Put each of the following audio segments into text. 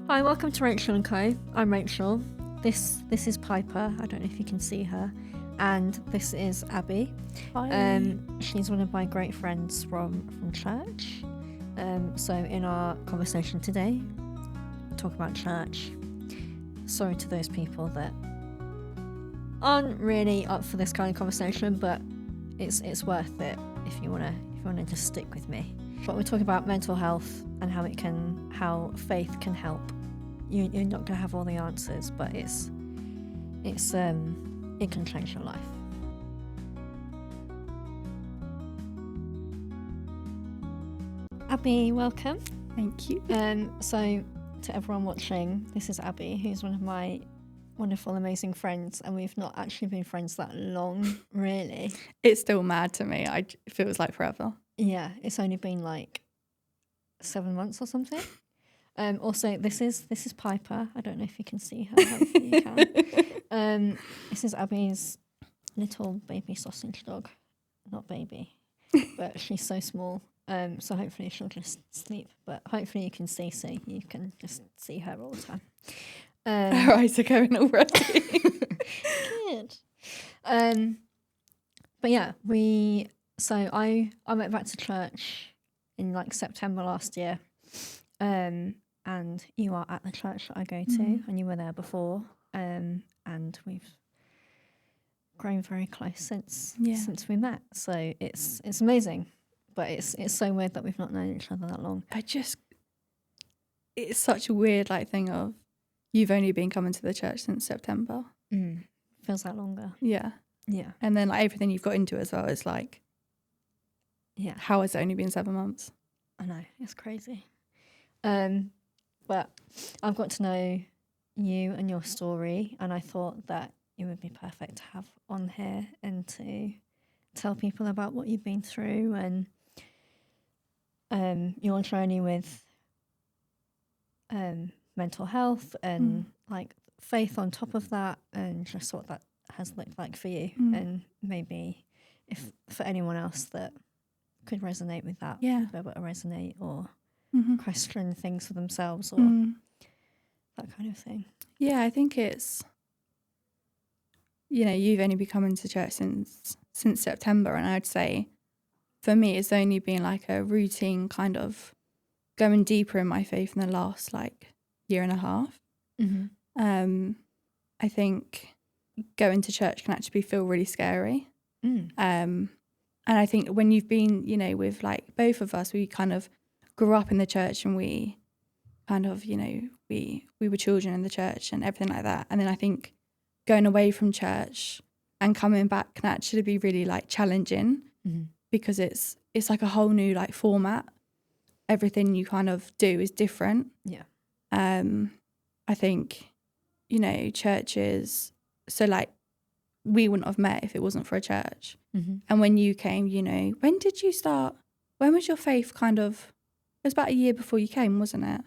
Hi, welcome to Rachel & Co. I'm Rachel. This is Piper. I don't know if you can see her. And this is Abby. Hi. She's one of my great friends from church. So in our conversation today, talk about church. Sorry to those people that aren't really up for this kind of conversation, but it's worth it if you wanna just stick with me. But we're talking about mental health and how faith can help. You're not gonna have all the answers, but it can change your life. Abby, welcome. Thank you. So to everyone watching, this is Abby, who's one of my wonderful, amazing friends, and we've not actually been friends that long, really. It's still mad to me. It feels like forever. Yeah, it's only been like 7 months or something. Also, this is Piper. I don't know if you can see her. Hopefully you can. This is Abby's little baby sausage dog. Not baby, but she's so small. So hopefully she'll just sleep. But hopefully you can see, so you can just see her all the time. Her eyes are going already. Good. But yeah, I went back to church in like September last year. And you are at the church that I go to, and you were there before. And we've grown very close since we met. So it's amazing. But it's so weird that we've not known each other that long. It's such a weird thing of you've only been coming to the church since September. Feels like longer. Yeah. Yeah. And then everything you've got into as well is how has it only been 7 months? I know, it's crazy. But I've got to know you and your story, and I thought that you would be perfect to have on here and to tell people about what you've been through and your journey with mental health and faith on top of that, and just what that has looked like for you, and maybe if for anyone else that could resonate with that, be able to resonate or question things for themselves or that kind of thing. Yeah, I think it's, you've only been coming to church since September, and I'd say for me it's only been a routine kind of going deeper in my faith in the last year and a half. I think going to church can actually feel really scary. And I think when you've been, with both of us, we kind of grew up in the church, and we kind of, we were children in the church and everything like that. And then I think going away from church and coming back can actually be really challenging because it's a whole new format. Everything you kind of do is different. Yeah. I think, churches, so we wouldn't have met if it wasn't for a church. And when you came, when did you start? When was your faith kind of? It was about a year before you came, wasn't it?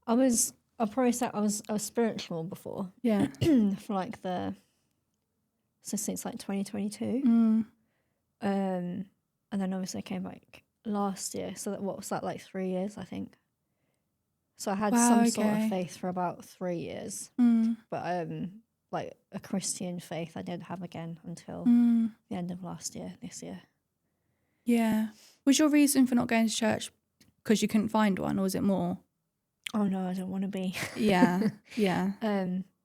I'll probably say I was spiritual before. Yeah. For since 2022. And then obviously I came back last year. So what was that, 3 years, I think. So I had some sort of faith for about 3 years. But a Christian faith I didn't have again until the end of this year. Yeah. Was your reason for not going to church because you couldn't find one, or was it more? Oh no, I don't want to be. Yeah. Yeah.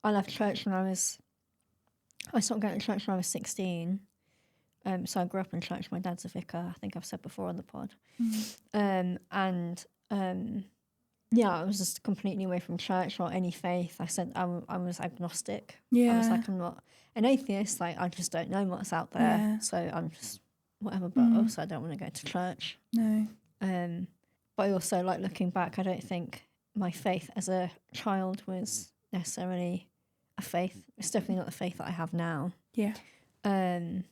I left church I stopped going to church when I was 16. So I grew up in church. My dad's a vicar. I think I've said before on the pod. I was just completely away from church or any faith. I said I was agnostic. Yeah. I was I'm not an atheist. I just don't know what's out there. Yeah. So I'm just whatever. But also I don't want to go to church. No. But I also looking back, I don't think my faith as a child was necessarily a faith. It's definitely not the faith that I have now. Yeah. And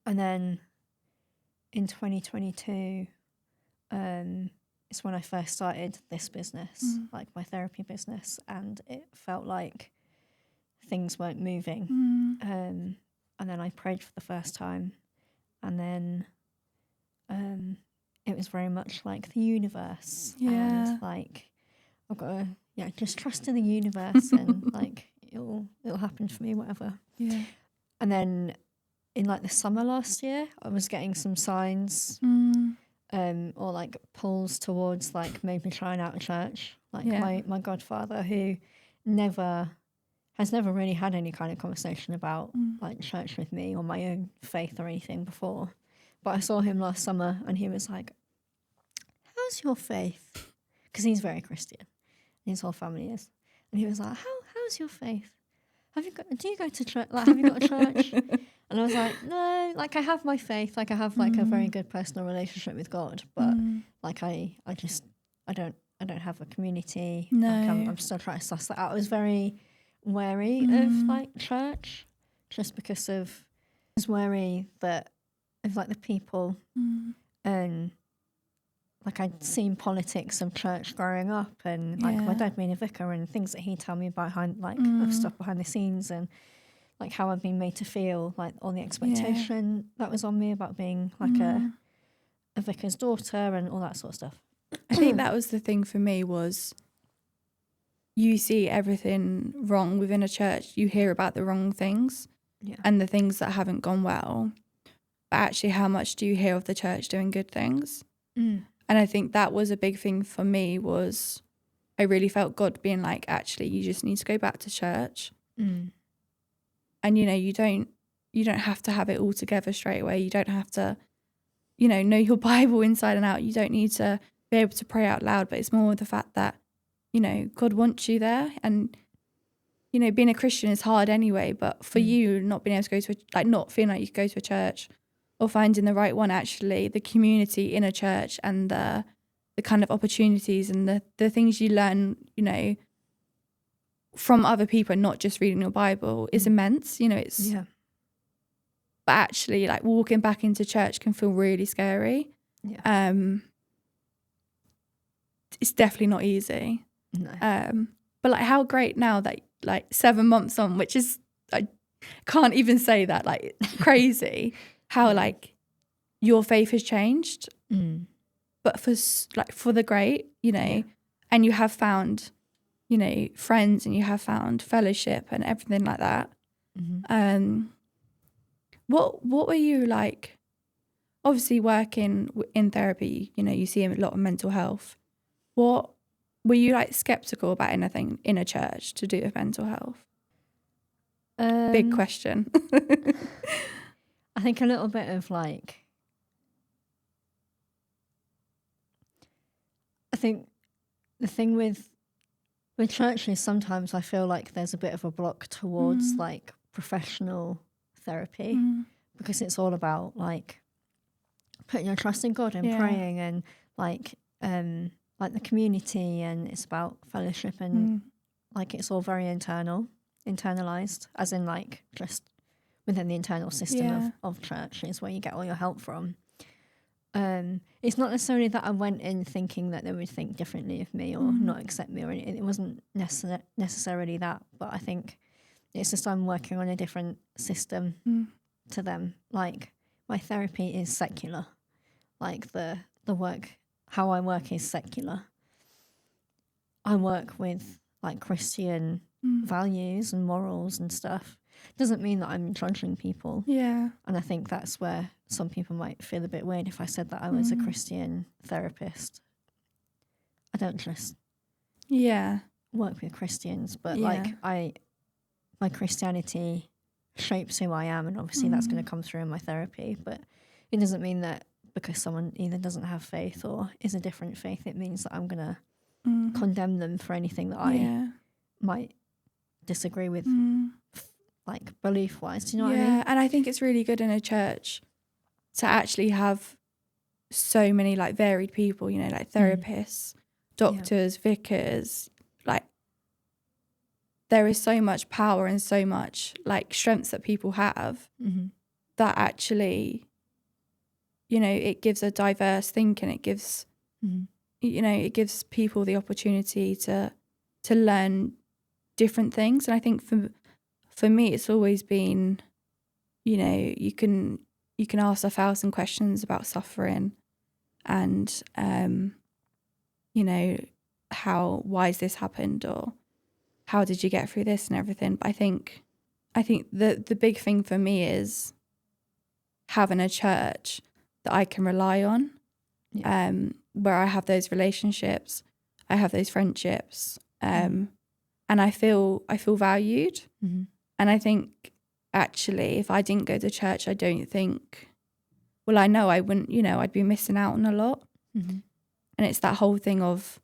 then in 2022, it's when I first started this business, my therapy business, and it felt like things weren't moving. And then I prayed for the first time, and then it was very much like the universe and I've got to just trust in the universe and like it'll happen for me, whatever. Yeah. And then in like the summer last year, I was getting some signs or like pulls towards like maybe trying out a church. Like my godfather, who has never really had any kind of conversation about like church with me or my own faith or anything before. But I saw him last summer and he was like, how's your faith? Because he's very Christian. His whole family is. And he was like, how's your faith? Do you go to church? Like, have you got a church? And I was like, no, like I have my faith. Like I have like a very good personal relationship with God. But like I don't have a community. No. Like I'm still trying to suss that out. I was very wary of like church just because I was wary of like the people and like I'd seen politics of church growing up and like my dad being a vicar and things that he'd tell me behind like of stuff behind the scenes and like how I've been made to feel, like all the expectation that was on me about being like a vicar's daughter and all that sort of stuff. I think that was the thing for me was you see everything wrong within a church. You hear about the wrong things and the things that haven't gone well. But actually, how much do you hear of the church doing good things? And I think that was a big thing for me was I really felt God being like, actually, you just need to go back to church. And, you know, you don't have to have it all together straight away. You don't have to, you know your Bible inside and out. You don't need to be able to pray out loud, but it's more the fact that, you know, God wants you there. And, you know, being a Christian is hard anyway, but for you not being able to go to, not feeling like you could go to a church or finding the right one, actually, the community in a church and the kind of opportunities and the things you learn, you know, from other people and not just reading your Bible is immense. You know, it's... Yeah. But actually, like, walking back into church can feel really scary. Yeah. It's definitely not easy. No. But, like, how great now that, like, 7 months on, which is... I can't even say that, like, crazy... how like your faith has changed, but for the great, you know, and you have found, you know, friends and you have found fellowship and everything like that. What were you like? Obviously, working in therapy, you know, you see a lot of mental health. What were you like skeptical about anything in a church to do with mental health? Big question. I think a little bit of like, I think the thing with churches, sometimes I feel like there's a bit of a block towards like professional therapy because it's all about like putting your trust in God and praying and like the community, and it's about fellowship and like it's all very internalized, as in like just within the internal system of church is where you get all your help from. It's not necessarily that I went in thinking that they would think differently of me or not accept me or anything. It wasn't necessarily that, but I think it's just I'm working on a different system to them. Like my therapy is secular. Like the work, how I work is secular. I work with like Christian values and morals and stuff. Doesn't mean that I'm judging people. Yeah. And I think that's where some people might feel a bit weird if I said that I was a Christian therapist. I don't just work with Christians, but like my Christianity shapes who I am, and obviously that's going to come through in my therapy, but it doesn't mean that because someone either doesn't have faith or is a different faith, it means that I'm going to condemn them for anything that I might disagree with. Like belief wise, do you know what I mean? And I think it's really good in a church to actually have so many like varied people, you know, like therapists, doctors, vicars. Like there is so much power and so much like strengths that people have that actually, you know, it gives a diverse thinking. It gives, you know, it gives people the opportunity to learn different things. And I think for me, it's always been, you know, you can ask 1,000 questions about suffering, and you know, why has this happened, or how did you get through this and everything. But I think the big thing for me is having a church that I can rely on, where I have those relationships, I have those friendships, and I feel valued. Mm-hmm. And I think actually, if I didn't go to church, I don't think, well, I know I wouldn't, I'd be missing out on a lot. Mm-hmm. And it's that whole thing of,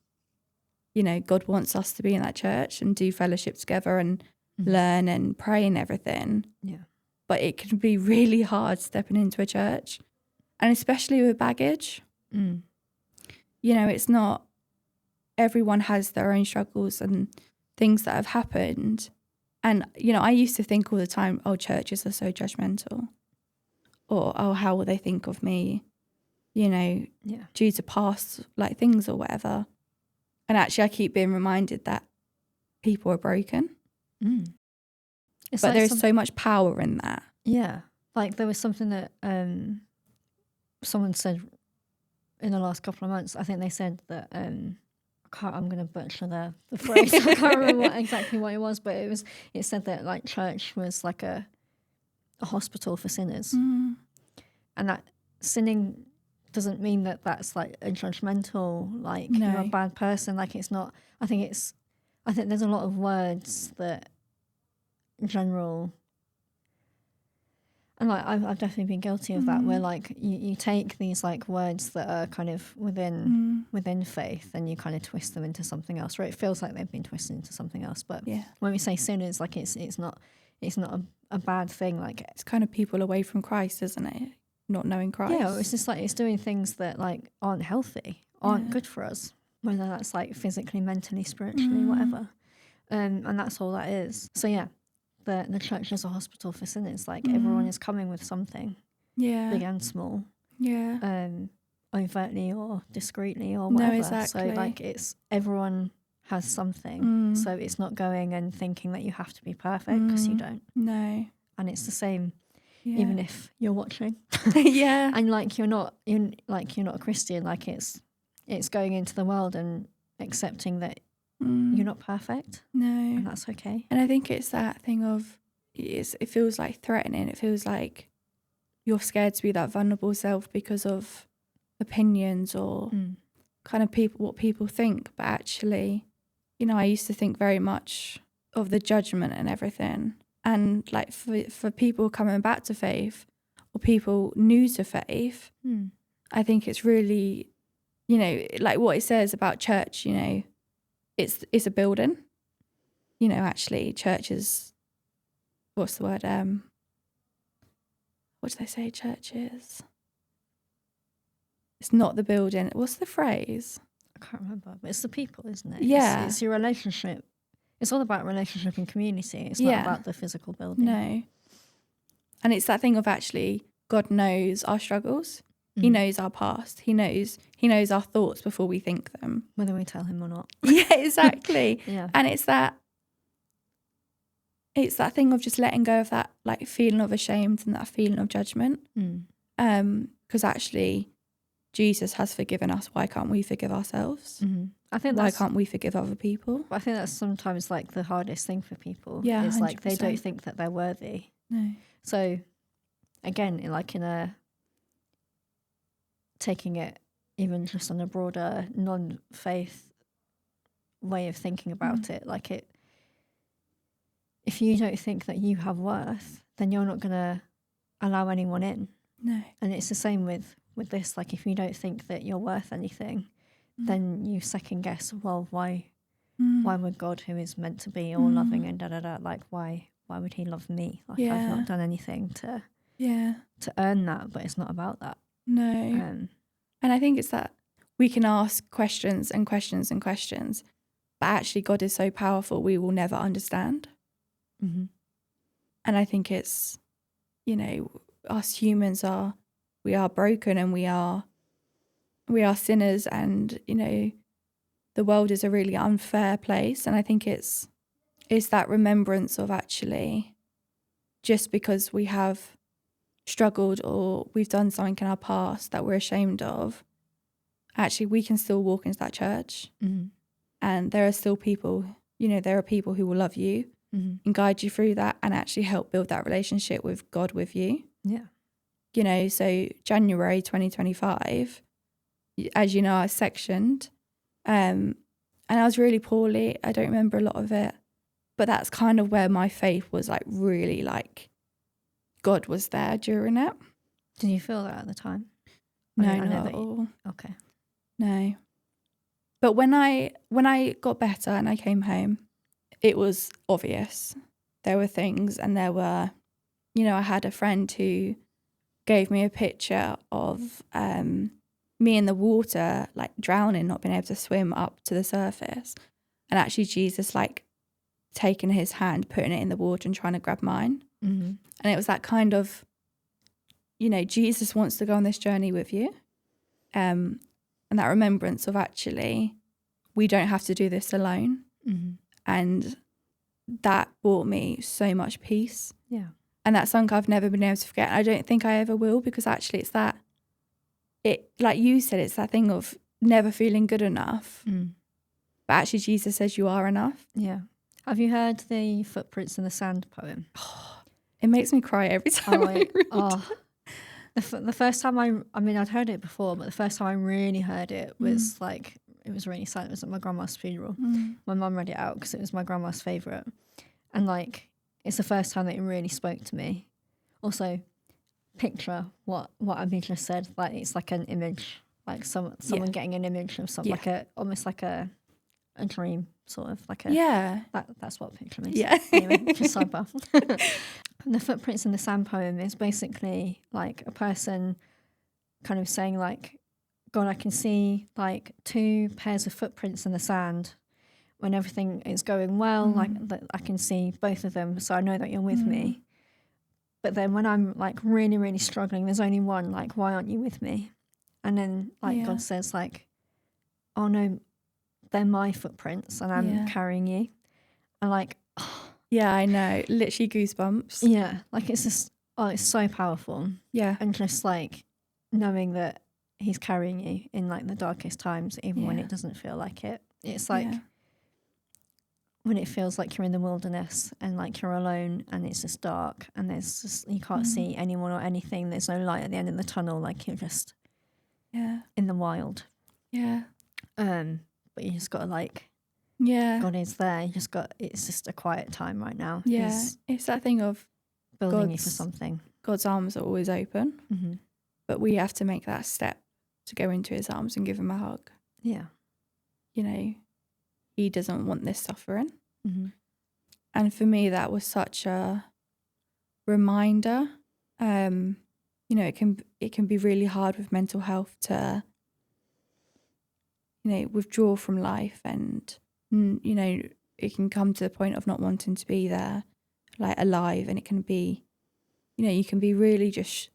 God wants us to be in that church and do fellowship together and learn and pray and everything. Yeah. But it can be really hard stepping into a church, and especially with baggage. It's not, everyone has their own struggles and things that have happened. And, I used to think all the time, oh, churches are so judgmental, or, oh, how will they think of me, due to past things or whatever. And actually I keep being reminded that people are broken. But there's so much power in that. Yeah. Like there was something that someone said in the last couple of months. I think they said that I'm going to butcher the phrase. I can't remember exactly what it was, but it said that church was like a hospital for sinners, and that sinning doesn't mean that that's a judgmental, you're a bad person. It's not. I think there's a lot of words that in general, and I've definitely been guilty of that, where you take these words that are kind of within faith, and you kind of twist them into something else, or it feels like they've been twisted into something else. But when we say sinners, it's not a bad thing. It's kind of people away from Christ, isn't it? Not knowing Christ. Yeah, it's just it's doing things that aren't healthy, aren't good for us, whether that's physically, mentally, spiritually, whatever. And that's all that is. So yeah, the church is a hospital for sinners. Everyone is coming with something, big and small, overtly or discreetly or whatever. No, exactly. So it's everyone has something. So it's not going and thinking that you have to be perfect, because you don't. No. And it's the same. Yeah. Even if you're watching, yeah, and you're not a Christian, it's going into the world and accepting that you're not perfect. No, and that's okay. And I think it's that thing of it feels threatening. It feels like you're scared to be that vulnerable self because of opinions or kind of what people think. But actually, I used to think very much of the judgment and everything. And for people coming back to faith or people new to faith, I think it's really, what it says about church, it's a building. Actually church is, what's the word? What do they say church is? It's not the building. What's the phrase? I can't remember, but it's the people, isn't it? Yeah. It's your relationship. It's all about relationship and community. It's not about the physical building. No. And it's that thing of actually God knows our struggles. He knows our past. He knows our thoughts before we think them. Whether we tell him or not. Yeah, exactly. Yeah. And it's that thing of just letting go of that feeling of ashamed and that feeling of judgment. Because actually Jesus has forgiven us. Why can't we forgive ourselves? I think why can't we forgive other people? I think that's sometimes the hardest thing for people. Yeah, it's 100%. They don't think that they're worthy. No. So again, in a taking it even just on a broader non-faith way of thinking about it, if you don't think that you have worth, then you're not going to allow anyone in. No. And it's the same with this. If you don't think that you're worth anything, then you second guess, well, why would God, who is meant to be all loving and why would he love me? I've not done anything to earn that, but it's not about that. No. And I think it's that we can ask questions and questions and questions, but actually God is so powerful we will never understand. And I think it's, us humans we are broken and we are sinners, and the world is a really unfair place. And I think it's that remembrance of actually, just because we have struggled or we've done something in our past that we're ashamed of, actually we can still walk into that church And there are still people, there are people who will love you and guide you through that and actually help build that relationship with God with you. Yeah. So January 2025, as you know, I was sectioned, and I was really poorly. I don't remember a lot of it, but that's kind of where my faith was like really like God was there during it. Did you feel that at the time? No, not at all. Okay. No. But when I got better and I came home, it was obvious. There were things, and there were, I had a friend who gave me a picture of me in the water, like drowning, not being able to swim up to the surface. And actually Jesus like taking his hand, putting it in the water and trying to grab mine. And it was that kind of, Jesus wants to go on this journey with you. And that remembrance of actually, we don't have to do this alone. And that brought me so much peace. Yeah. And that's something I've never been able to forget. And I don't think I ever will, because actually like you said, it's that thing of never feeling good enough. But actually Jesus says you are enough. Yeah. Have you heard the Footprints in the Sand poem? It makes me cry every time I read it. The first time I'd heard it before, but the first time I really heard it was like, it was really sad. It was at my grandma's funeral. My mum read it out because it was my grandma's favourite. And like, it's the first time that it really spoke to me. Also, picture what Abby just said. Like, it's like an image, like someone getting an image of something, like almost like a dream, sort of like a that's what picture means. Yeah. Anyway, just sidebar. The Footprints in the Sand poem is basically like a person kind of saying like, God, I can see like 2 pairs of footprints in the sand when everything is going well. Like I can see both of them, so I know that you're with me. But then when I'm like really, really struggling, there's only one. Like, why aren't you with me? And then like God says like, oh no, they're my footprints and I'm carrying you. And like, yeah, I know, literally goosebumps. Yeah, like it's just, it's so powerful. Yeah. And just like knowing that he's carrying you in like the darkest times, even when it doesn't feel like it. It's like when it feels like you're in the wilderness and like you're alone and it's just dark and there's just, you can't see anyone or anything. There's no light at the end of the tunnel. Like you're just in the wild. Yeah. But you just got to like, God is there. It's just a quiet time right now. Yeah. It's that thing of building you for something. God's arms are always open, but we have to make that step to go into his arms and give him a hug. Yeah. He doesn't want this suffering. And for me, that was such a reminder. It can be really hard with mental health to, withdraw from life, and, it can come to the point of not wanting to be there, like alive. And it can be, you can be really just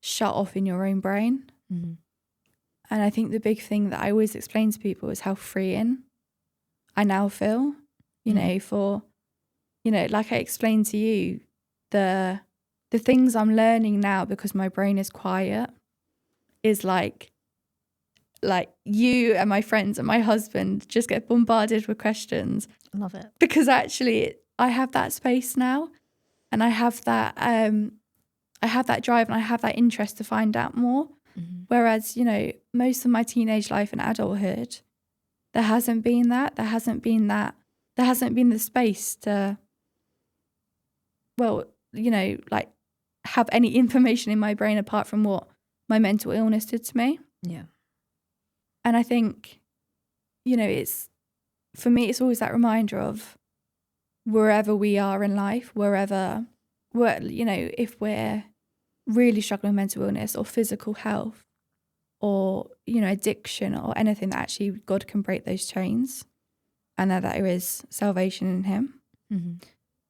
shut off in your own brain. And I think the big thing that I always explain to people is how freeing I now feel, like I explained to you, the things I'm learning now because my brain is quiet is like you and my friends and my husband just get bombarded with questions. Love it. Because actually I have that space now, and I have that drive and I have that interest to find out more. Whereas, most of my teenage life and adulthood, there hasn't been the space to, have any information in my brain apart from what my mental illness did to me. Yeah. And I think, for me, it's always that reminder of wherever we are in life, if we're really struggling with mental illness or physical health or, addiction or anything, that actually God can break those chains and that there is salvation in him.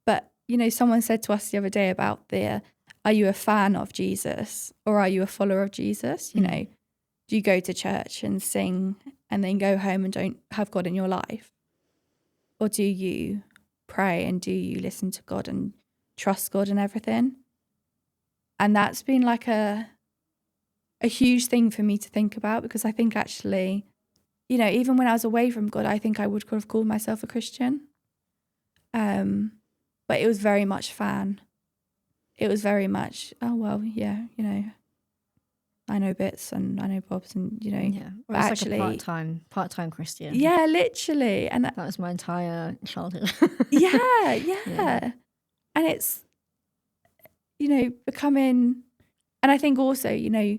But, someone said to us the other day about are you a fan of Jesus or are you a follower of Jesus? Do you go to church and sing and then go home and don't have God in your life? Or do you pray and do you listen to God and trust God and everything? And that's been like a huge thing for me to think about, because I think actually you know, even when I was away from God, I think I would have called myself a Christian. But it was very much fan. It was very much, oh, well, yeah, you know, I know bits and I know bobs and, you know. Yeah. Or but it's actually, like a part-time Christian. Yeah, literally. And that was my entire childhood. yeah. And it's, you know, becoming, and I think also, you know,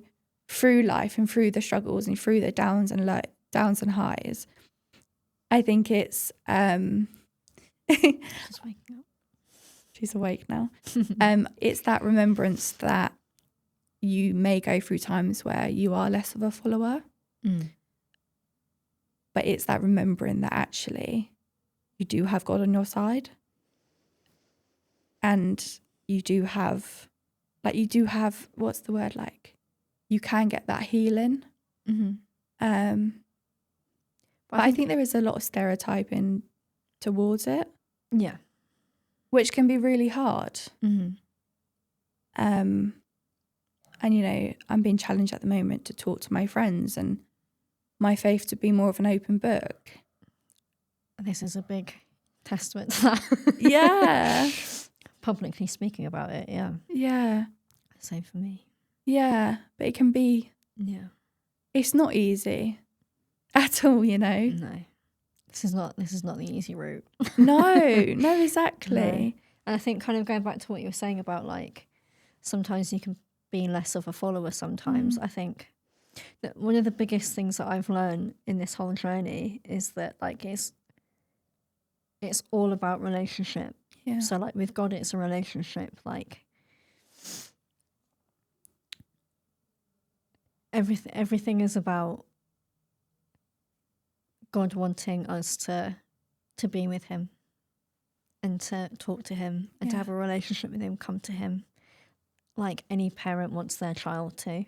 through life and through the struggles and through the downs and highs, I think it's She's waking up. She's awake now. It's that remembrance that you may go through times where you are less of a follower, but it's that remembering that actually you do have God on your side, and you do have what's the word, like you can get that healing. But I think there is a lot of stereotyping towards it. Yeah. Which can be really hard. And, you know, I'm being challenged at the moment to talk to my friends and my faith to be more of an open book. This is a big testament to that. Yeah. Publicly speaking about it, yeah. Yeah. Same for me. Yeah. But it can be... Yeah. It's not easy at all, you know. No. This is not the easy route. No, exactly. No. And I think kind of going back to what you were saying about like sometimes you can be less of a follower sometimes. I think that one of the biggest things that I've learned in this whole journey is that like it's all about relationship. Yeah. So like with God it's a relationship. Like everything is about God wanting us to be with him and to talk to him and to have a relationship with him, come to him like any parent wants their child to,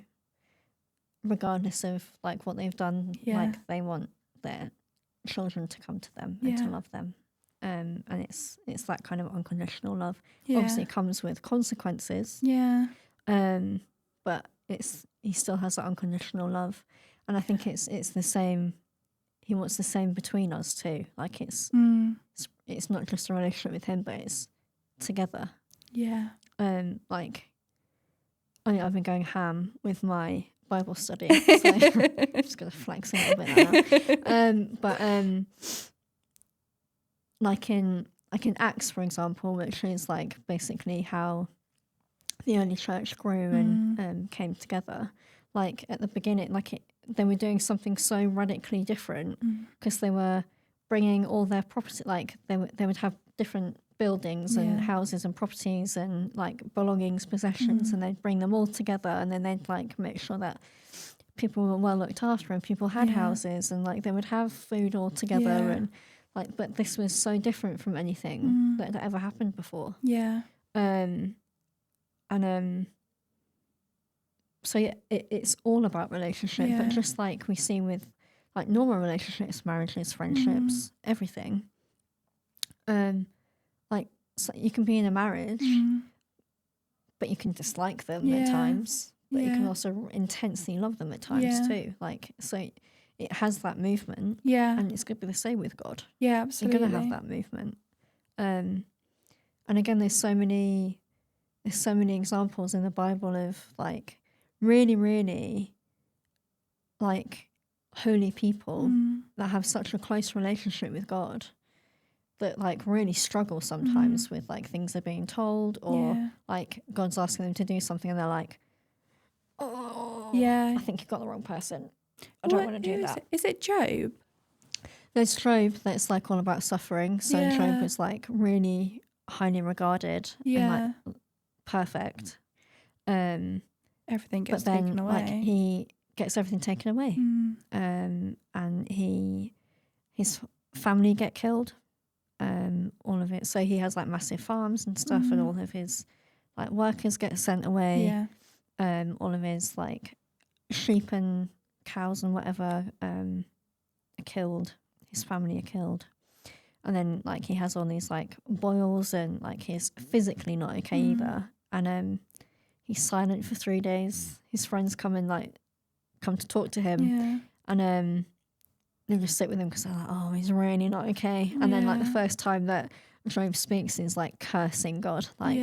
regardless of like what they've done. Like they want their children to come to them and to love them. And it's that kind of unconditional love. Obviously it comes with consequences. But he still has that unconditional love. And I think it's the same. He wants the same between us too. Like it's not just a relationship with him, but it's together. Yeah. Like I've been going ham with my Bible study, so I'm just gonna flex a little bit now. But like in Acts, for example, which is like basically how the early church grew and came together. Like at the beginning, they were doing something so radically different because they were bringing all their property, like they would have different buildings and houses and properties and like belongings, possessions, and they'd bring them all together, and then they'd like make sure that people were well looked after and people had houses, and like they would have food all together and like, but this was so different from anything that had ever happened before. So yeah, it's all about relationship, but just like we see with like normal relationships, marriages, friendships, everything. Like so you can be in a marriage, but you can dislike them at times, but you can also intensely love them at times too. Like so, it has that movement, and it's going to be the same with God. Yeah, absolutely. You're going to have that movement, and again, there's so many examples in the Bible of like really, really like holy people that have such a close relationship with God that like really struggle sometimes with like things they're being told, or like God's asking them to do something and they're like, oh, I think you've got the wrong person. I don't want to do that. Is it Job? There's Job that's like all about suffering. So Job was like really highly regarded and like perfect. Everything gets taken away. Like he gets everything taken away. And his family get killed. All of it. So he has like massive farms and stuff, and all of his like workers get sent away. All of his like sheep and cows and whatever are killed. His family are killed. And then like he has all these like boils, and like he's physically not okay either. And he's silent for 3 days. His friends come to talk to him. And they just sit with him because they're like, oh, he's really not okay. And then like the first time that Job speaks is like cursing God, like,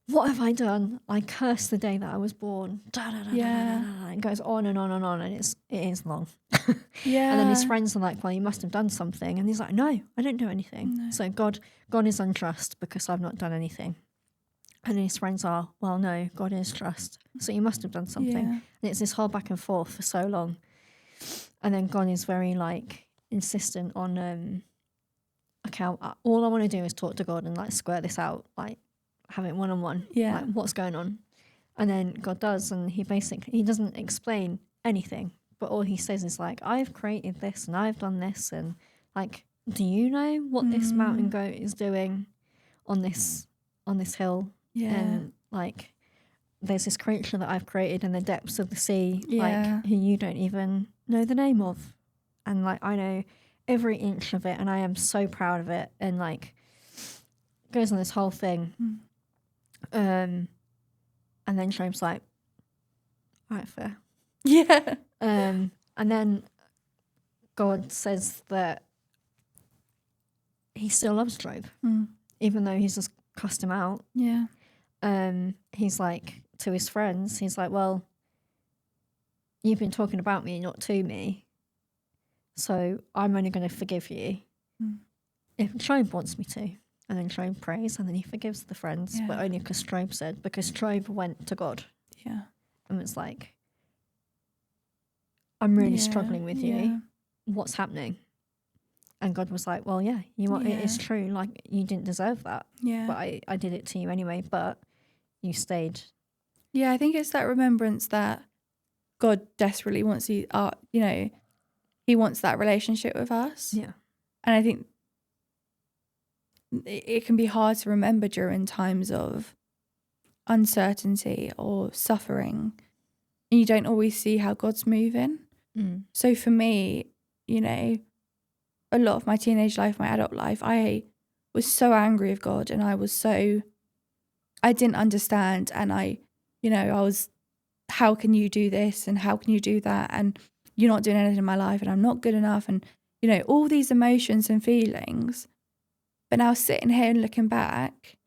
what have I done? I curse the day that I was born. Da, da, da, da, da, da. It goes on and on and on, and it is long. And then his friends are like, well, you must have done something. And he's like, no, I didn't do anything. No. So God is unjust because I've not done anything. And then his friends are, well, no, God is just. So you must have done something. And it's this whole back and forth for so long. And then God is very like insistent on, okay, all I want to do is talk to God and like square this out, like have it one-on-one, like what's going on. And then God does, and he doesn't explain anything, but all he says is like, I've created this and I've done this, and like, do you know what this mountain goat is doing on this hill? And like, there's this creature that I've created in the depths of the sea, like who you don't even know the name of, and like I know every inch of it, and I am so proud of it. And like goes on this whole thing, and then Job's like, all right, fair, and then God says that he still loves Job, even though he's just cussed him out. He's like, to his friends, he's like, well, you've been talking about me, not to me, so I'm only going to forgive you if Job wants me to. And then Job prays, and then he forgives the friends, but only because Job went to God. And it's like, I'm really struggling with you. What's happening? And God was like, well, it is true. Like, you didn't deserve that. But I did it to you anyway, but you stayed. Yeah, I think it's that remembrance that God desperately wants you, he wants that relationship with us. Yeah. And I think it can be hard to remember during times of uncertainty or suffering, and you don't always see how God's moving. So for me, a lot of my teenage life, my adult life, I was so angry with God, and I didn't understand, and I was, how can you do this and how can you do that, and you're not doing anything in my life, and I'm not good enough, and all these emotions and feelings. But now sitting here and looking back,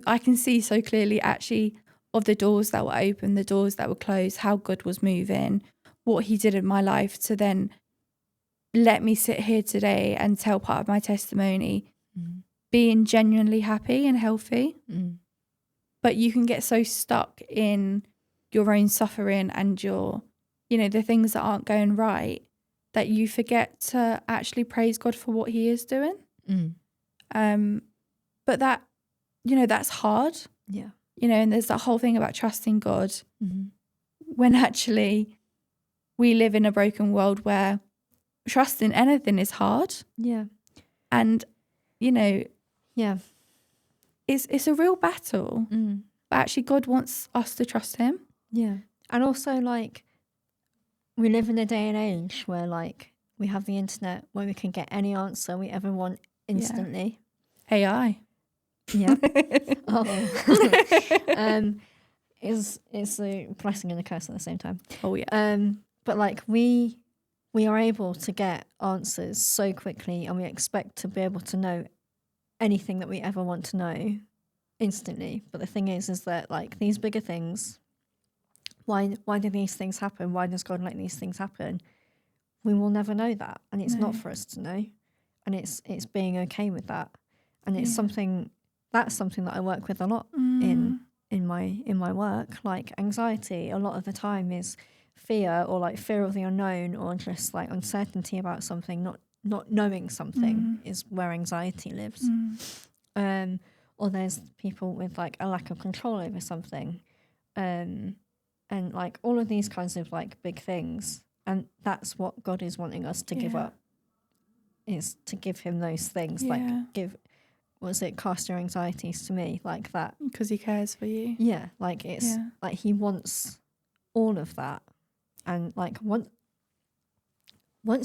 I can see so clearly actually of the doors that were open, the doors that were closed, how God was moving, what he did in my life to then let me sit here today and tell part of my testimony, being genuinely happy and healthy. But you can get so stuck in your own suffering and your, the things that aren't going right, that you forget to actually praise God for what he is doing. But that, that's hard. And there's that whole thing about trusting God when actually we live in a broken world where trusting anything is hard. And, it's a real battle. But actually God wants us to trust him. And also, like, we live in a day and age where, like, we have the internet where we can get any answer we ever want instantly. AI. It's a blessing and a curse at the same time. But like we are able to get answers so quickly, and we expect to be able to know anything that we ever want to know instantly. But the thing is that like these bigger things, why do these things happen? Why does God let these things happen? We will never know that, and it's not for us to know, and it's being okay with that. And it's something that I work with a lot in my work. Like anxiety, a lot of the time is fear, or like fear of the unknown, or just like uncertainty about something, not knowing something is where anxiety lives. Or there's people with like a lack of control over something, and like all of these kinds of like big things. And that's what God is wanting us to give up, is to give him those things, like cast your anxieties to me, like that. Because he cares for you. Like it's like he wants all of that. And like once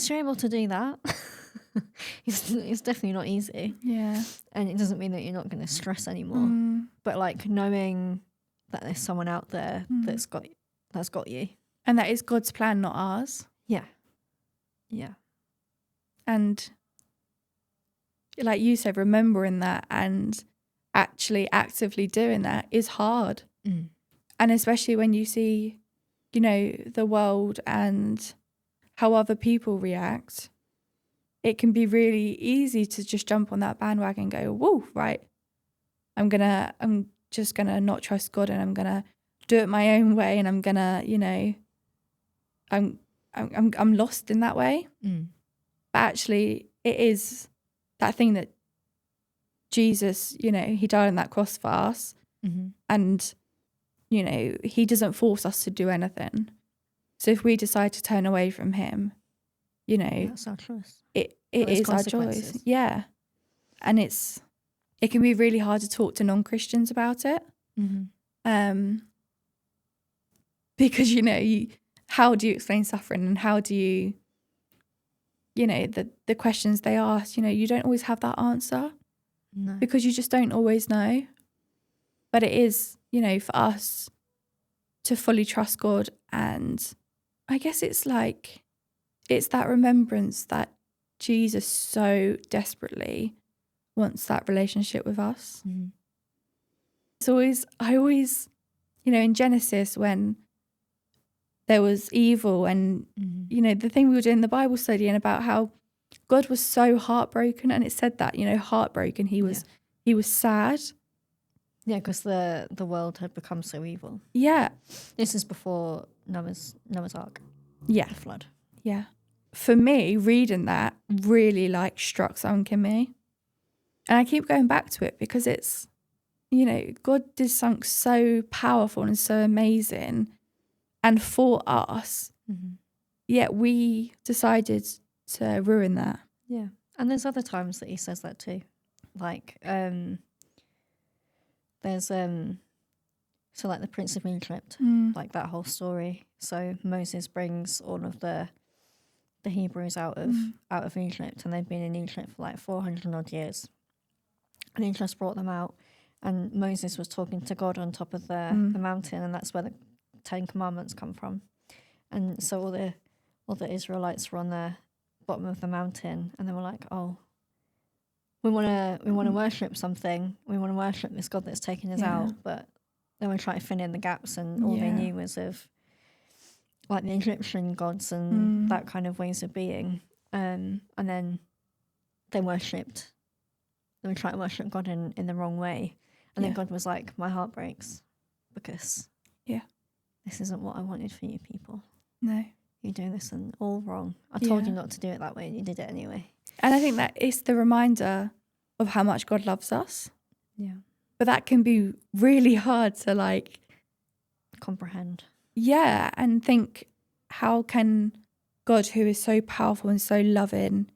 you're able to do that, it's definitely not easy. And it doesn't mean that you're not going to stress anymore. But like knowing that there's someone out there that's got you. And that is God's plan, not ours. Yeah. Yeah. And like you said, remembering that and actually actively doing that is hard. And especially when you see, you know, the world and how other people react, it can be really easy to just jump on that bandwagon and go, whoa, right, I'm just gonna not trust God, and I'm gonna do it my own way, and I'm gonna, you know, I'm lost in that way. But actually it is that thing that Jesus, you know, he died on that cross for us, and, you know, he doesn't force us to do anything. So if we decide to turn away from him, you know, that's our choice. It is our choice. Yeah. And it can be really hard to talk to non-Christians about it. Because, you know, how do you explain suffering, and how do you, you know, the questions they ask, you know, you don't always have that answer. No. Because you just don't always know. But it is, you know, for us to fully trust God. And I guess it's that remembrance that Jesus so desperately wants that relationship with us. I always, you know, in Genesis, when there was evil and, you know, the thing we were doing in the Bible study, and about how God was so heartbroken, and it said that, you know, heartbroken, he was sad. Yeah, because the world had become so evil. Yeah. This is before Noah's Ark. Yeah. The flood. Yeah. For me, reading that really like struck something in me. And I keep going back to it because it's, you know, God did something so powerful and so amazing and for us, yet we decided to ruin that. Yeah. And there's other times that he says that too. Like, there's so like the Prince of Egypt, like that whole story. So Moses brings all of the Hebrews out of Egypt, and they've been in Egypt for like 400 odd years. And he just brought them out, and Moses was talking to God on top of the mountain, and that's where the 10 Commandments come from. And so all the Israelites were on the bottom of the mountain, and they were like, "Oh, we want to worship something. We want to worship this God that's taken us out." But they were trying to fill in the gaps, and all they knew was of like the Egyptian gods and that kind of ways of being. And then they were trying to worship God in the wrong way. And then God was like, "My heart breaks because this isn't what I wanted for you people. No. You're doing this and all wrong. I told you not to do it that way, and you did it anyway." And I think that it's the reminder of how much God loves us. Yeah. But that can be really hard to like comprehend. Yeah, and think, how can God, who is so powerful and so loving,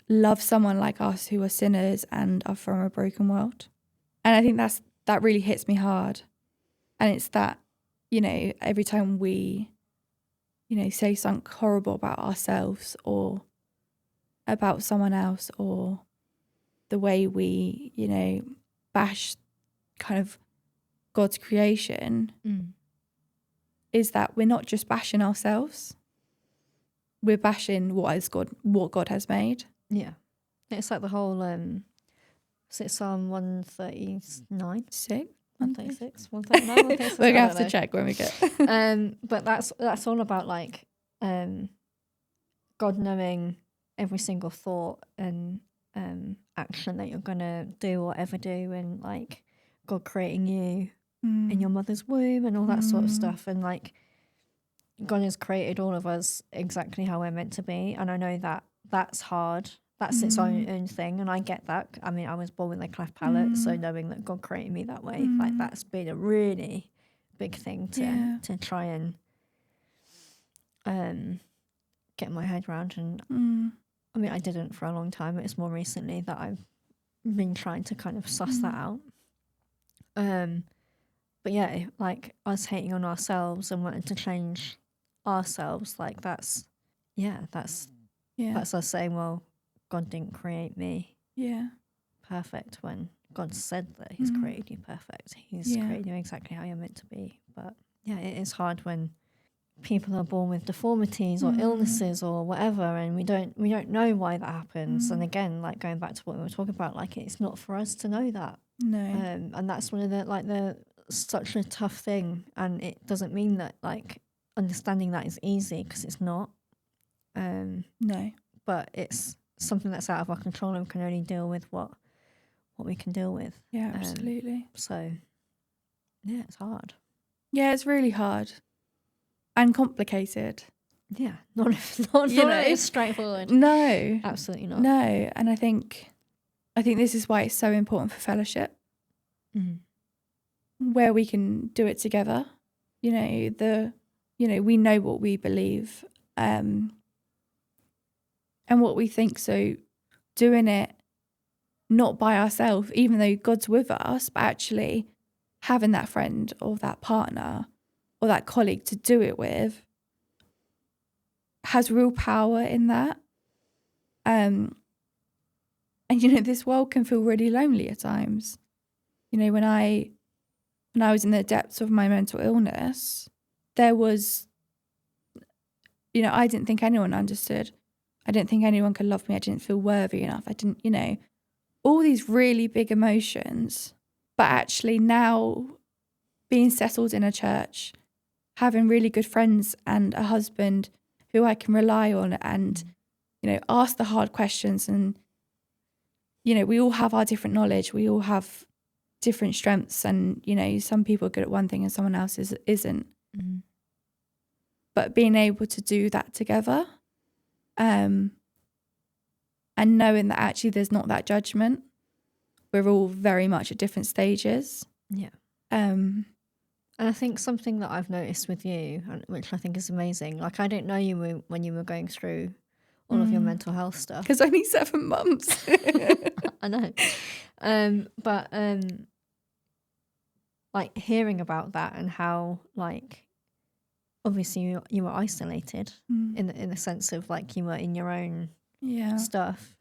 love someone like us who are sinners and are from a broken world? And I think that really hits me hard. And it's that, you know, every time we, you know, say something horrible about ourselves or about someone else, or the way we, you know, bash kind of God's creation, is that we're not just bashing ourselves, we're bashing what God has made. Yeah. It's like the whole is it Psalm 139? 136? 139? 136? We're gonna have to check when we get but that's all about like God knowing every single thought and action that you're gonna do or ever do, and like God creating you in your mother's womb and all that sort of stuff. And like God has created all of us exactly how we're meant to be. And I know that that's hard. That's its own thing. And I get that. I mean, I was born with a cleft palate. So knowing that God created me that way, like that's been a really big thing to try and get my head around. And I mean, I didn't for a long time. It's more recently that I've been trying to kind of suss that out. But yeah, like us hating on ourselves and wanting to change ourselves, like that's us saying, well, God didn't create me perfect, when God said that he's created you perfect. He's created you exactly how you're meant to be. But yeah, it is hard when people are born with deformities or illnesses or whatever, and we don't know why that happens. And again, like going back to what we were talking about, like it's not for us to know that. No. And that's one of the such a tough thing, and it doesn't mean that like understanding that is easy, because it's not. No. But it's something that's out of our control, and we can only deal with what we can deal with. Yeah, absolutely. So yeah, it's hard. Yeah, it's really hard and complicated. Yeah, not as straightforward. No, absolutely not. No, and I think this is why it's so important for fellowship, where we can do it together. We know what we believe, and what we think. So doing it not by ourselves, even though God's with us, but actually having that friend or that partner or that colleague to do it with has real power in that. And this world can feel really lonely at times. When I was in the depths of my mental illness, there was, I didn't think anyone understood. I didn't think anyone could love me. I didn't feel worthy enough. I didn't, all these really big emotions. But actually now, being settled in a church, having really good friends and a husband who I can rely on and, ask the hard questions. And, we all have our different knowledge. We all have different strengths. And, some people are good at one thing and someone else isn't. Mm-hmm. But being able to do that together, and knowing that actually there's not that judgment. We're all very much at different stages. Yeah. And I think something that I've noticed with you, which I think is amazing, like I didn't know you when you were going through all of your mental health stuff. Because only 7 months. I know. But like hearing about that and how like obviously you were isolated in the sense of like you were in your own stuff.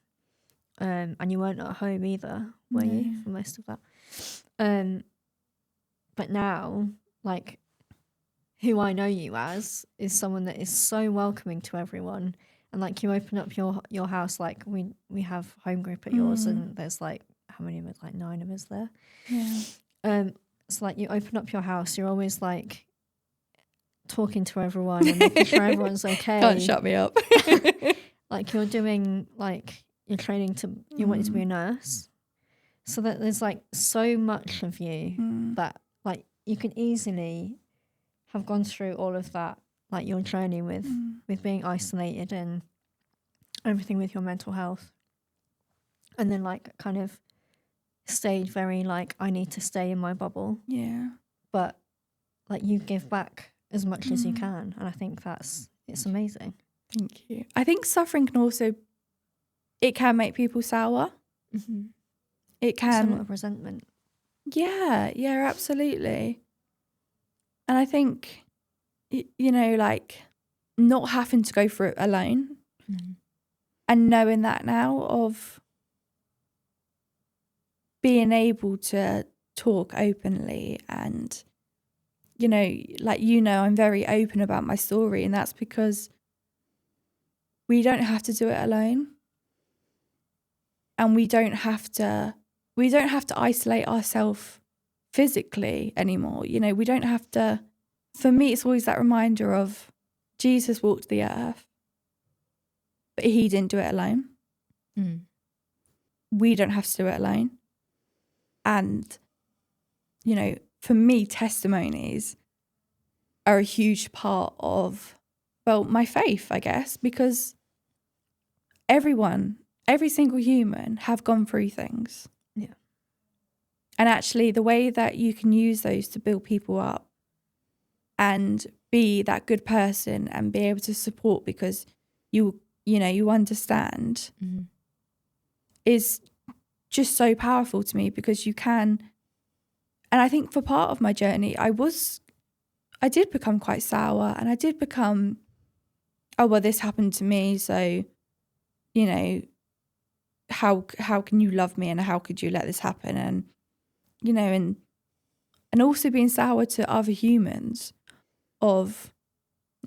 And you weren't at home either, were you, for most of that? But now, like, who I know you as is someone that is so welcoming to everyone. And, like, you open up your house, like, we have home group at yours, and there's, like, how many of us? Like, 9 of us there. Yeah. So, like, you open up your house, you're always, like, talking to everyone and making sure everyone's okay. Can't shut me up. Like, you're doing, like... You're training you wanted to be a nurse, so that there's like so much of you that like you can easily have gone through all of that, like your journey with being isolated and everything with your mental health, and then like kind of stayed very like I need to stay in my bubble, but like you give back as much as you can, and I think it's amazing. Thank you. I think suffering can also it can make people sour. Mm-hmm. It can. It's a lot of resentment. Yeah, absolutely. And I think, like not having to go through it alone and knowing that now of being able to talk openly and, I'm very open about my story, and that's because we don't have to do it alone. And we don't have to isolate ourselves physically anymore. We don't have to, for me, it's always that reminder of Jesus walked the earth, but he didn't do it alone. We don't have to do it alone. And, for me, testimonies are a huge part of, my faith, I guess, because every single human have gone through things. Yeah. And actually the way that you can use those to build people up and be that good person and be able to support because you understand is just so powerful to me, because you can. And I think for part of my journey, I did become quite sour, and I did become, this happened to me. So, how can you love me, and how could you let this happen? And and also being sour to other humans of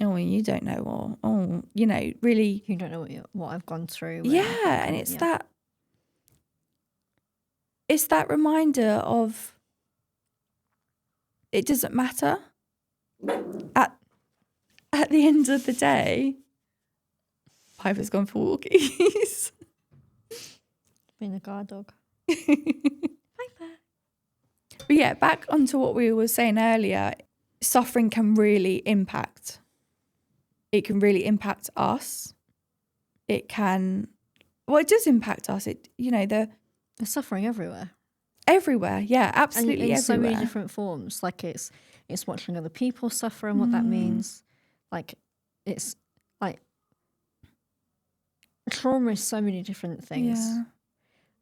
oh, you don't know, or oh, you know, really, You don't know what I've gone through. Yeah, and it's that reminder of it doesn't matter. At the end of the day, Piper's gone for walkies. Being a guard dog. Piper. But yeah, back onto what we were saying earlier, suffering can really impact. It can really impact us. It does impact us. There's suffering everywhere. Everywhere, yeah, absolutely, and in everywhere. so many different forms. Like it's watching other people suffer and what that means. Like it's like trauma is so many different things. Yeah.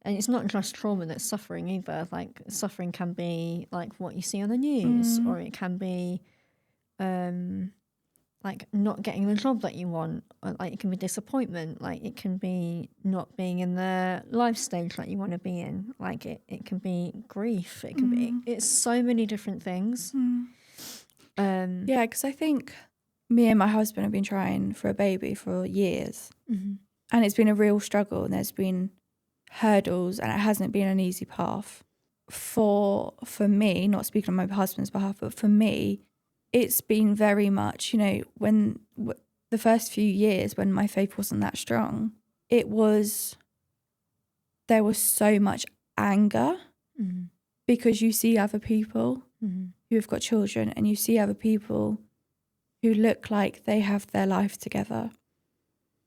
And it's not just trauma that's suffering either. Like suffering can be like what you see on the news, or it can be like not getting the job that you want. Or, like it can be disappointment. Like it can be not being in the life stage that you want to be in. Like it can be grief. It can be. It's so many different things. Yeah, because I think me and my husband have been trying for a baby for years, and it's been a real struggle. And there's been hurdles, and it hasn't been an easy path for me, not speaking on my husband's behalf, but for me, it's been very much, when the first few years when my faith wasn't that strong, there was so much anger because you see other people who have got children, and you see other people who look like they have their life together,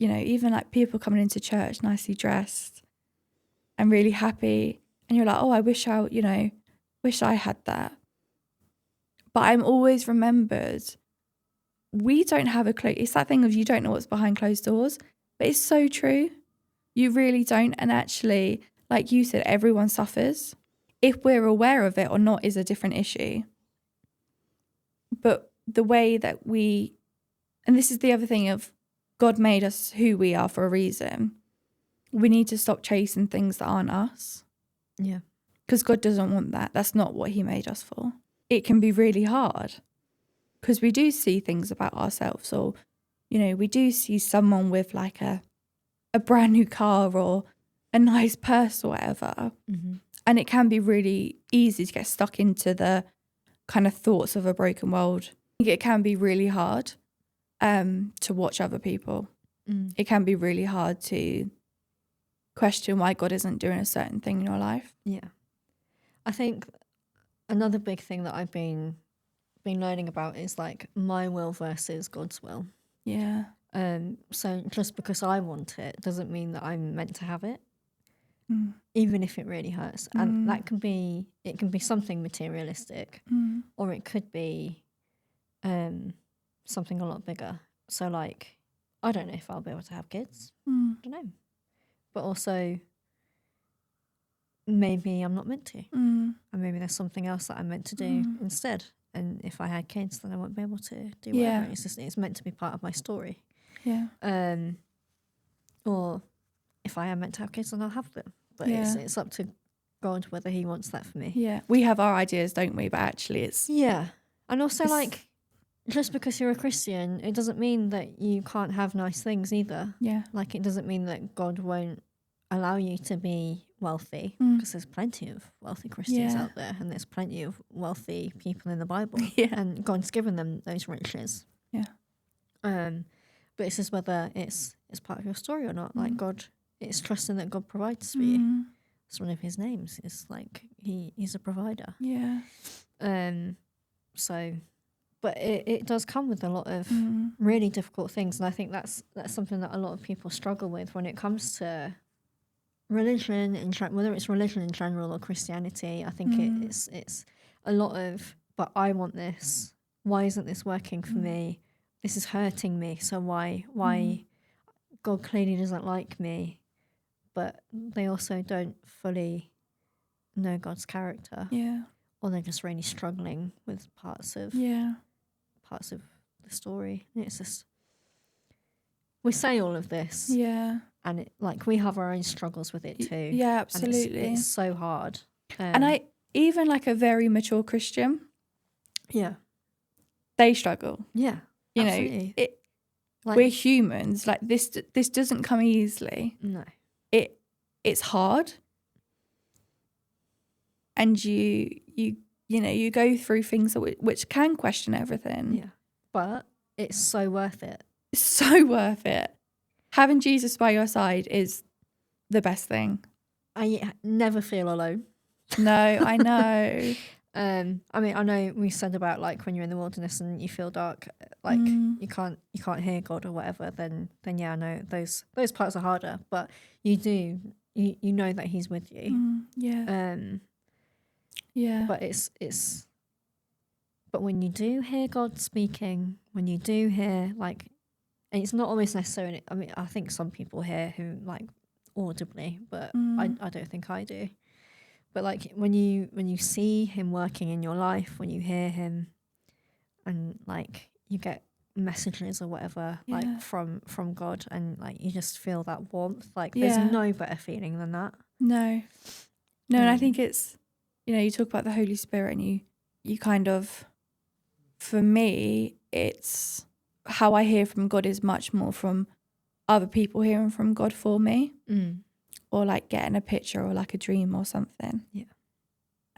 even like people coming into church nicely dressed and really happy, and you're like, oh, I wish I had that. But I'm always remembered, we don't have a clue. It's that thing of you don't know what's behind closed doors, but it's so true. You really don't. And actually, like you said, everyone suffers. If we're aware of it or not is a different issue. But the way that and this is the other thing of God made us who we are for a reason. We need to stop chasing things that aren't us. Yeah. Because God doesn't want that. That's not what he made us for. It can be really hard because we do see things about ourselves, or, we do see someone with like a brand new car or a nice purse or whatever. And it can be really easy to get stuck into the kind of thoughts of a broken world. It can be really hard to watch other people. It can be really hard to question why God isn't doing a certain thing in your life. Yeah. I think another big thing that I've been learning about is like my will versus God's will. Yeah. So just because I want it doesn't mean that I'm meant to have it, even if it really hurts. And it can be something materialistic, or it could be something a lot bigger. So like, I don't know if I'll be able to have kids. I don't know. But also, maybe I'm not meant to. And maybe there's something else that I'm meant to do instead. And if I had kids, then I won't be able to do whatever. It's meant to be part of my story. Yeah. Or if I am meant to have kids, then I'll have them. But it's up to God whether he wants that for me. Yeah. We have our ideas, don't we? But actually it's... Yeah. And also like, just because you're a Christian, it doesn't mean that you can't have nice things either. Yeah. Like it doesn't mean that God won't allow you to be wealthy, because there's plenty of wealthy Christians out there, and there's plenty of wealthy people in the Bible, and God's given them those riches. Yeah. But it's just whether it's part of your story or not. Like God, it's trusting that God provides for you. It's one of his names. It's like he's a provider. Yeah. So, but it does come with a lot of really difficult things, and I think that's something that a lot of people struggle with when it comes to religion, whether it's religion in general or Christianity. I think it's a lot of, but I want this. Why isn't this working for me? This is hurting me. So why God clearly doesn't like me, but they also don't fully know God's character. Yeah. Or they're just really struggling with parts of the story. And it's just, we say all of this. Yeah. And it, like, we have our own struggles with it too. Yeah, absolutely. And it's so hard. And I, even like a very mature Christian, yeah, they struggle. Yeah. You Absolutely. know, we're humans. Like this doesn't come easily. No. It's hard. And you go through things which can question everything. Yeah. But it's so worth it. It's so worth it. Having Jesus by your side is the best thing. I never feel alone. No, I know. I mean, I know we said about like when you're in the wilderness and you feel dark, like you can't hear God or whatever. Then yeah, I know those parts are harder, but you know that He's with you. Yeah. Yeah. But but when you do hear God speaking, when you do hear like, and it's not always necessarily. I mean, I think some people hear Him like audibly, but I don't think I do. But like when you see Him working in your life, when you hear Him, and like you get messages or whatever, like from God, and like you just feel that warmth. Like there's no better feeling than that. No, and I think it's, you talk about the Holy Spirit, and you kind of, for me, it's how I hear from God is much more from other people hearing from God for me. Or like getting a picture or like a dream or something. Yeah.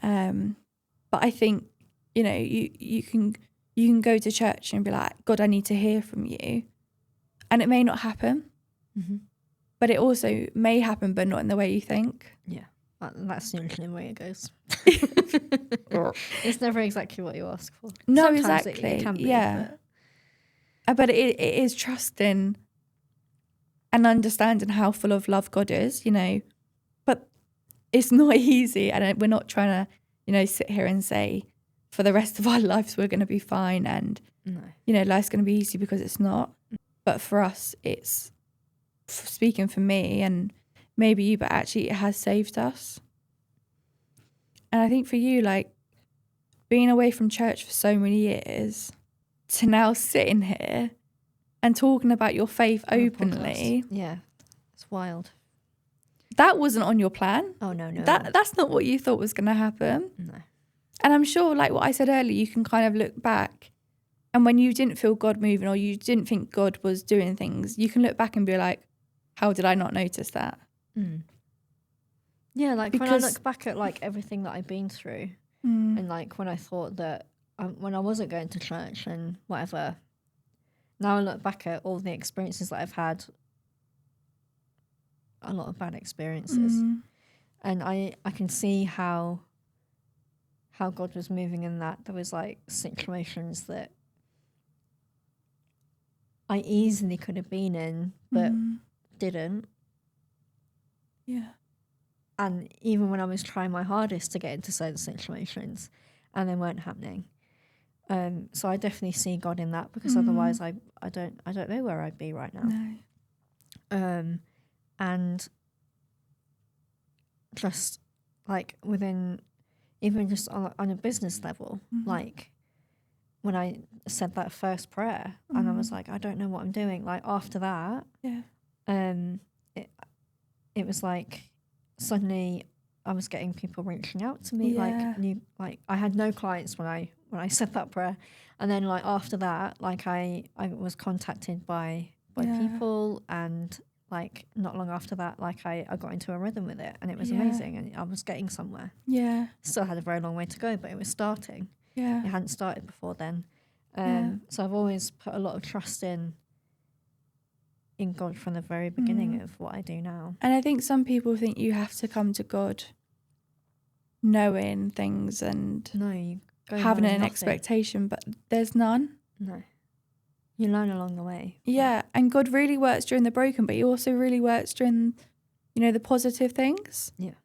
But I think, you can go to church and be like, God, I need to hear from you. And it may not happen. But it also may happen, but not in the way you think. Yeah. That's usually the way it goes. It's never exactly what you ask for. No, Sometimes exactly. It can be, yeah. But it is trusting and understanding how full of love God is, but it's not easy. And we're not trying to, sit here and say for the rest of our lives we're going to be fine and, life's going to be easy, because it's not. But for us, it's, speaking for me and maybe you, but actually it has saved us. And I think for you, like being away from church for so many years to now sitting here and talking about your faith openly. Yeah, it's wild. That wasn't on your plan. Oh, no. That's not what you thought was going to happen. No. And I'm sure, like what I said earlier, you can kind of look back, and when you didn't feel God moving or you didn't think God was doing things, you can look back and be like, how did I not notice that? Yeah, like when I look back at like everything that I've been through, and like when I thought that when I wasn't going to church and whatever, now I look back at all the experiences that I've had, a lot of bad experiences, and I can see how God was moving in that. There was like situations that I easily could have been in, but didn't. Yeah. And even when I was trying my hardest to get into certain situations, and they weren't happening. So I definitely see God in that, because otherwise I don't know where I'd be right now. No. And just like within, even just on a business level, like when I said that first prayer and I was like, I don't know what I'm doing. Like after that, it was like suddenly I was getting people reaching out to me, like I had no clients when I said that prayer, and then like after that, like I was contacted by people, and like not long after that, like I got into a rhythm with it, and it was amazing, and I was getting somewhere. Still had a very long way to go, but it was starting. It hadn't started before then. So I've always put a lot of trust in God from the very beginning of what I do now. And I think some people think you have to come to God knowing things and having an expectation, but there's none. No. You learn along the way. Yeah, and God really works during the broken, but he also really works during, the positive things. Yeah.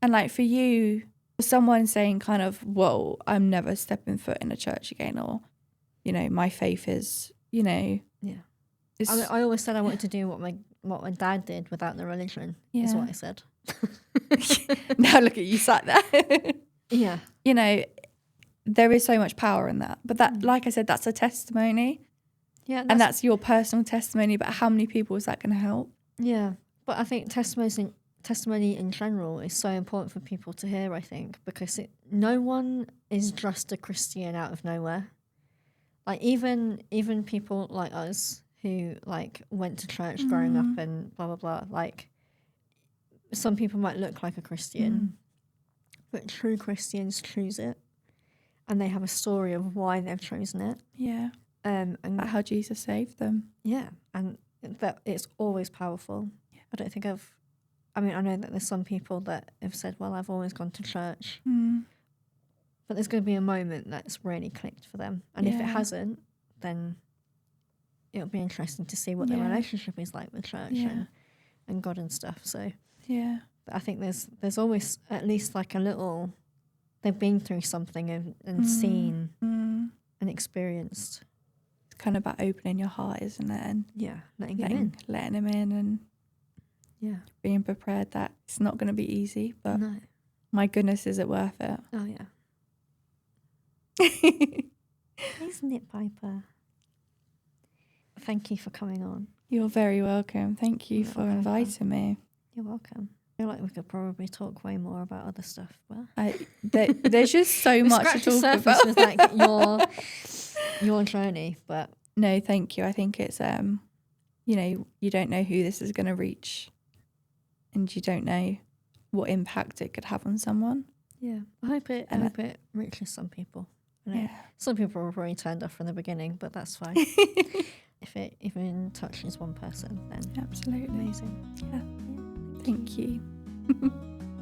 And like for you, someone saying kind of, whoa, I'm never stepping foot in a church again, or, my faith is, Yeah. I always said I wanted to do what my dad did without the religion, is what I said. Now look at you sat there. Yeah. There is so much power in that. But that, like I said, that's a testimony. Yeah. And that's your personal testimony, but how many people is that going to help? Yeah. But I think testimony in general is so important for people to hear, I think, because no one is just a Christian out of nowhere. Like even people like us who like went to church growing up and blah blah blah. Like some people might look like a Christian, but true Christians choose it, and they have a story of why they've chosen it. Yeah. And how Jesus saved them. Yeah, and that it's always powerful. Yeah. I don't think I know that there's some people that have said, well, I've always gone to church. But there's going to be a moment that's really clicked for them. And if it hasn't, then it'll be interesting to see what their relationship is like with church and God and stuff. So yeah, but I think there's always at least like a little, they've been through something and seen and experienced. It's kind of about opening your heart, isn't it? And letting him in and being prepared that it's not going to be easy, but my goodness, is it worth it? Oh yeah. Isn't it, Piper? Thank you for coming on. You're very welcome. Thank you for inviting me. You're welcome. I feel like we could probably talk way more about other stuff, but there's just so much to talk about with like your journey. But no, thank you. I think it's you don't know who this is going to reach, and you don't know what impact it could have on someone. Yeah, I hope it reaches some people. Some people were already turned off from the beginning, but that's fine. If it even touches one person, then absolutely amazing. Yeah. Thank you.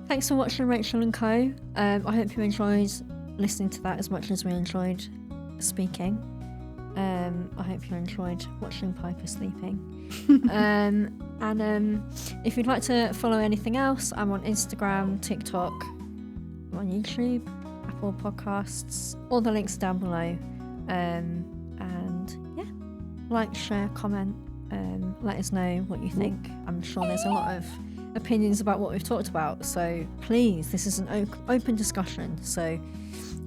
Thanks for watching Rachel and Co. I hope you enjoyed listening to that as much as we enjoyed speaking. I hope you enjoyed watching Piper sleeping. And if you'd like to follow anything else, I'm on Instagram, TikTok, I'm on YouTube, Apple Podcasts, all the links down below. And yeah, like, share, comment, let us know what you think. I'm sure there's a lot of opinions about what we've talked about, so please, this is an open discussion, so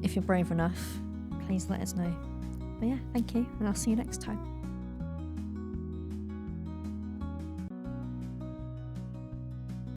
if you're brave enough, please let us know. But yeah, thank you, and I'll see you next time.